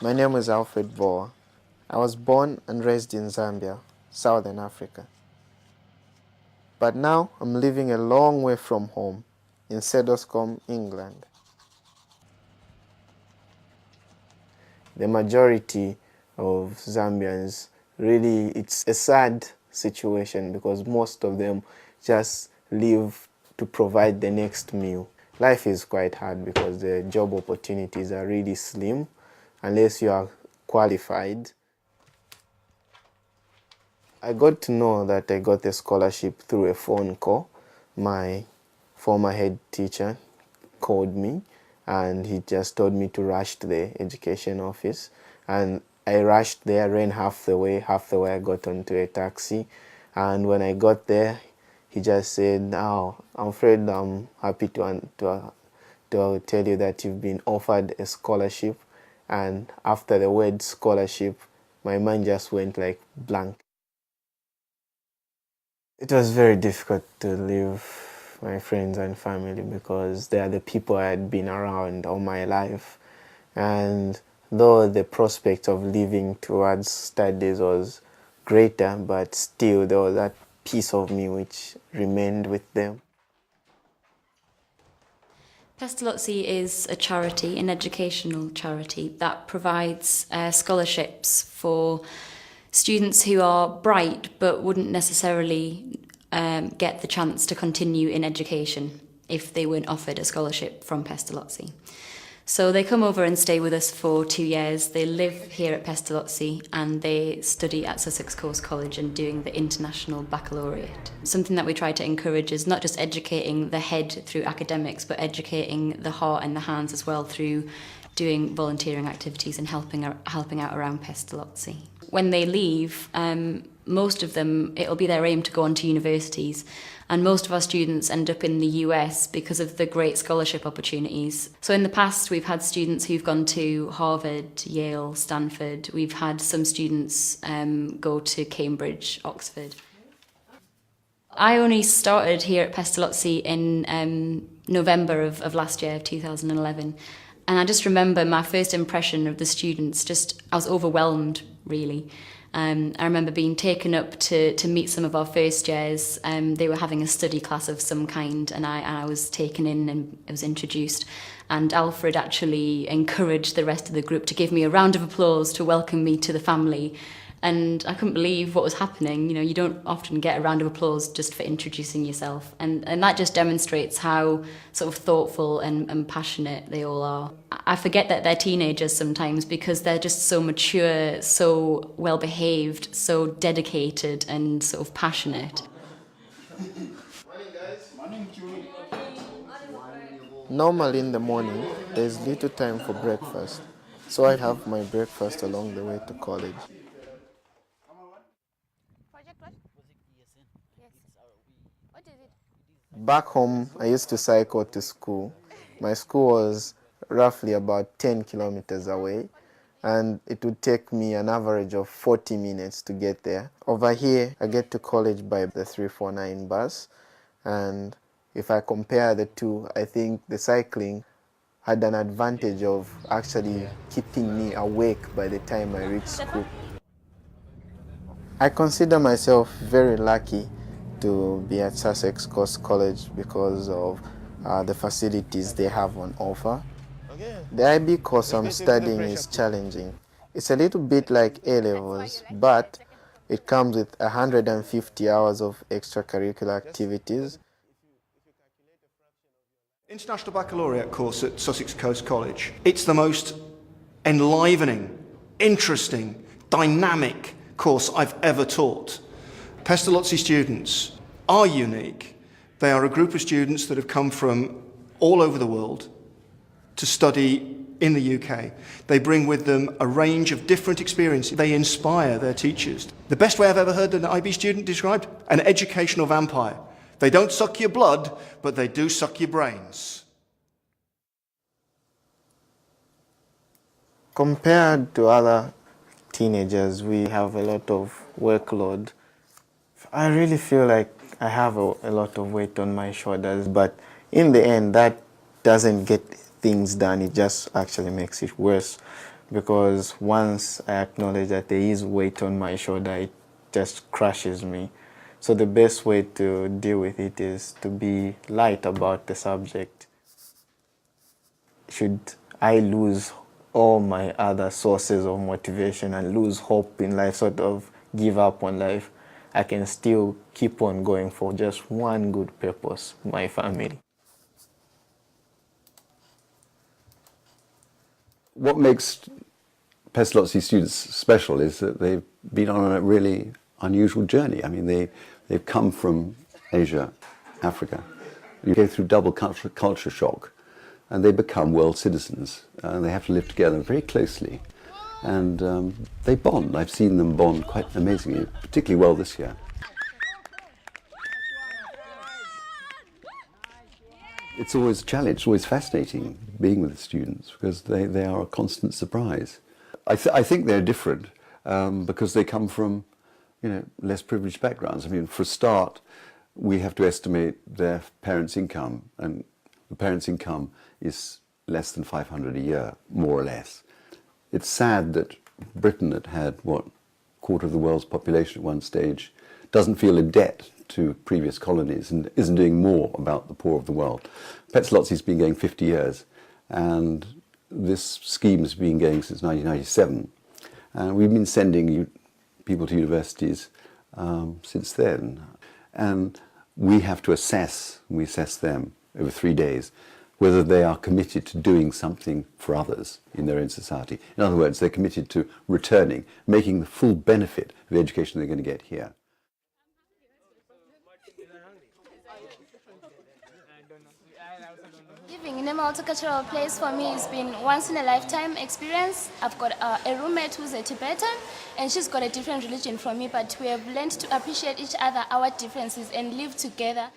My name is Alfred Bowa. I was born and raised in Zambia, Southern Africa. But now I'm living a long way from home in Sedoscombe, England. The majority of Zambians, really, it's a sad situation because most of them just live to provide the next meal. Life is quite hard because the job opportunities are really slim unless you are qualified. I got to know that I got a scholarship through a phone call. My former head teacher called me and he just told me to rush to the education office, and I rushed there, ran half the way I got onto a taxi, and when I got there he just said, "Oh, Alfred, I'm happy to tell you that you've been offered a scholarship." And after the word scholarship, my mind just went like blank. It was very difficult to leave my friends and family because they are the people I had been around all my life. And though the prospect of leaving towards studies was greater, but still there was that piece of me which remained with them. Pestalozzi is a charity, an educational charity, that provides scholarships for students who are bright but wouldn't necessarily get the chance to continue in education if they weren't offered a scholarship from Pestalozzi. So they come over and stay with us for 2 years. They live here at Pestalozzi and they study at Sussex Coast College and doing the International Baccalaureate. Something that we try to encourage is not just educating the head through academics, but educating the heart and the hands as well through doing volunteering activities and helping out around Pestalozzi. When they leave, most of them, it'll be their aim to go on to universities, and most of our students end up in the US because of the great scholarship opportunities. So in the past, we've had students who've gone to Harvard, Yale, Stanford. We've had some students go to Cambridge, Oxford. I only started here at Pestalozzi in November of last year, of 2011. And I just remember my first impression of the students, I was overwhelmed, really. I remember being taken up to meet some of our first years. They were having a study class of some kind, and I was taken in and I was introduced. And Alfred actually encouraged the rest of the group to give me a round of applause to welcome me to the family. And I couldn't believe what was happening. You know, you don't often get a round of applause just for introducing yourself. And that just demonstrates how sort of thoughtful and passionate they all are. I forget that they're teenagers sometimes because they're just so mature, so well behaved, so dedicated and sort of passionate. Morning, guys. Morning, Julie. Normally in the morning, there's little time for breakfast. So I have my breakfast along the way to college. Back home, I used to cycle to school. My school was roughly about 10 kilometers away, and it would take me an average of 40 minutes to get there. Over here, I get to college by the 349 bus, and if I compare the two, I think the cycling had an advantage of actually keeping me awake by the time I reached school. I consider myself very lucky to be at Sussex Coast College because of the facilities they have on offer. The IB course I'm studying is challenging. It's a little bit like A-levels, but it comes with 150 hours of extracurricular activities. International Baccalaureate course at Sussex Coast College. It's the most enlivening, interesting, dynamic course I've ever taught. Pestalozzi students are unique. They are a group of students that have come from all over the world to study in the UK. They bring with them a range of different experiences. They inspire their teachers. The best way I've ever heard an IB student described: an educational vampire. They don't suck your blood, but they do suck your brains. Compared to other teenagers, we have a lot of workload. I really feel like I have a lot of weight on my shoulders, but in the end, that doesn't get things done, it just actually makes it worse. Because once I acknowledge that there is weight on my shoulder, it just crushes me. So the best way to deal with it is to be light about the subject. Should I lose all my other sources of motivation and lose hope in life, sort of give up on life, I can still keep on going for just one good purpose, my family. What makes Pestalozzi students special is that they've been on a really unusual journey. I mean, they've come from Asia, Africa. You go through double culture shock, and they become world citizens. And they have to live together very closely. And they bond. I've seen them bond quite amazingly, particularly well this year. It's always a challenge, always fascinating being with the students because they are a constant surprise. I think they're different because they come from, less privileged backgrounds. I mean, for a start, we have to estimate their parents' income, and the parents' income is less than 500 a year, more or less. It's sad that Britain, that had, quarter of the world's population at one stage, doesn't feel in debt to previous colonies and isn't doing more about the poor of the world. Pestalozzi's been going 50 years, and this scheme has been going since 1997. And we've been sending people to universities since then. And we have to assess them over 3 days, whether they are committed to doing something for others in their own society. In other words, they're committed to returning, making the full benefit of the education they're going to get here. Living in a multicultural place for me has been once in a lifetime experience. I've got a roommate who's a Tibetan, and she's got a different religion from me, but we have learned to appreciate each other, our differences, and live together.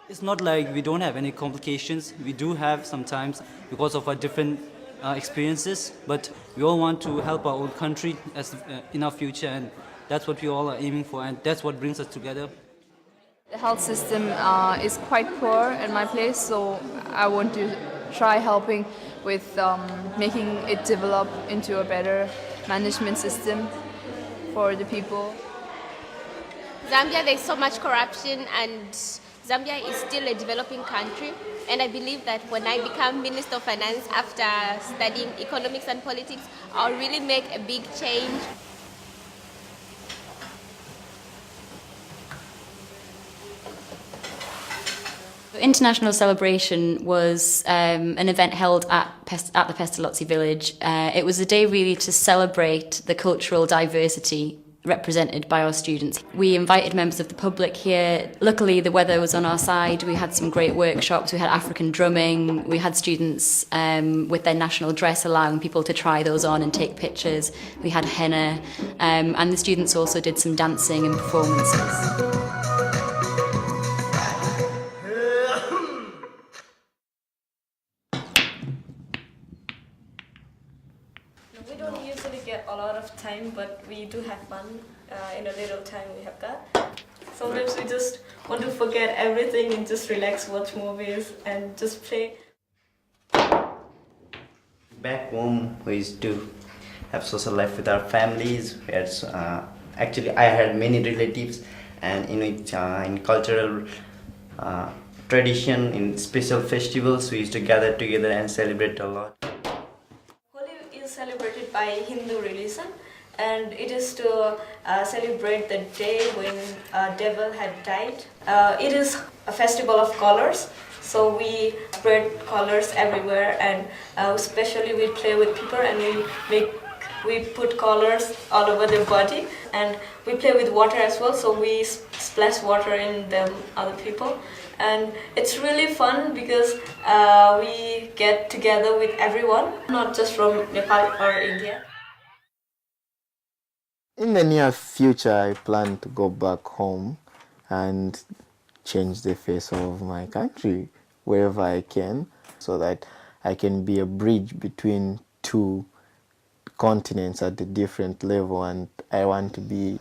It's not like we don't have any complications. We do have sometimes because of our different experiences, but we all want to help our own country in our future, and that's what we all are aiming for, and that's what brings us together. The health system is quite poor in my place, so I want to try helping with making it develop into a better management system for the people. Zambia, there's so much corruption, and Zambia is still a developing country. And I believe that when I become Minister of Finance after studying economics and politics, I'll really make a big change. International Celebration was an event held at the Pestalozzi village. It was a day really to celebrate the cultural diversity represented by our students. We invited members of the public here. Luckily, the weather was on our side. We had some great workshops. We had African drumming. We had students with their national dress, allowing people to try those on and take pictures. We had henna, and the students also did some dancing and performances. We don't usually get a lot of time, but we do have fun in a little time we have got. Sometimes we just want to forget everything and just relax, watch movies, and just play. Back home, we used to have social life with our families. Actually, I had many relatives, and in cultural tradition, in special festivals, we used to gather together and celebrate a lot. Celebrated by Hindu religion, and it is to celebrate the day when devil had died. It is a festival of colors, so we spread colors everywhere, and especially we play with people, and we put colors all over their body, and we play with water as well, so we splash water in them other people. And it's really fun because we get together with everyone, not just from Nepal or India. In the near future, I plan to go back home and change the face of my country wherever I can, so that I can be a bridge between two continents at a different level, and I want to be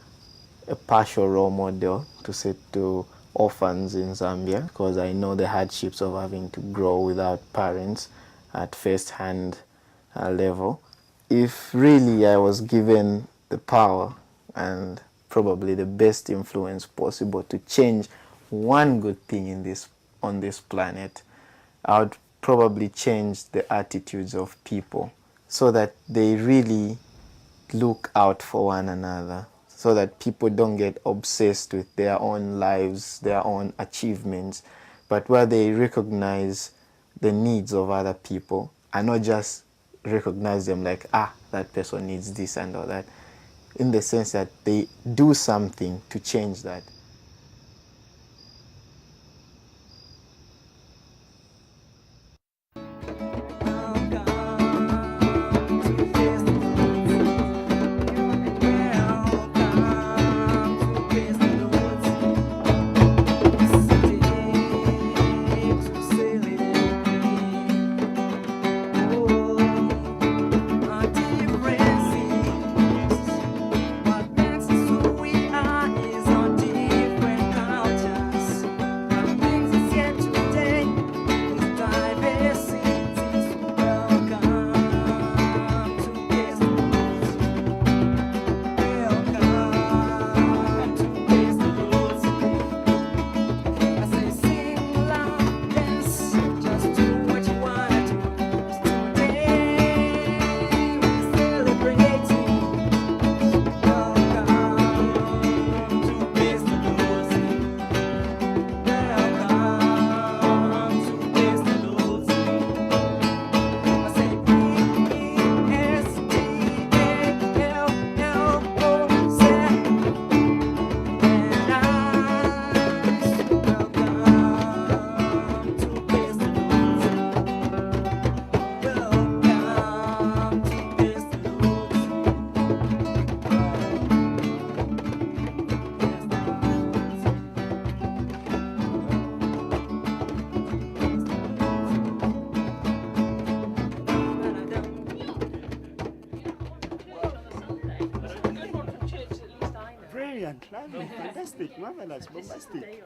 a partial role model to set to orphans in Zambia, because I know the hardships of having to grow without parents at first-hand level. If really I was given the power and probably the best influence possible to change one good thing on this planet, I would probably change the attitudes of people so that they really look out for one another, so that people don't get obsessed with their own lives, their own achievements, but where they recognize the needs of other people and not just recognize them like, that person needs this and all that, in the sense that they do something to change that. Brilliant, lovely, fantastic, marvelous, bombastic.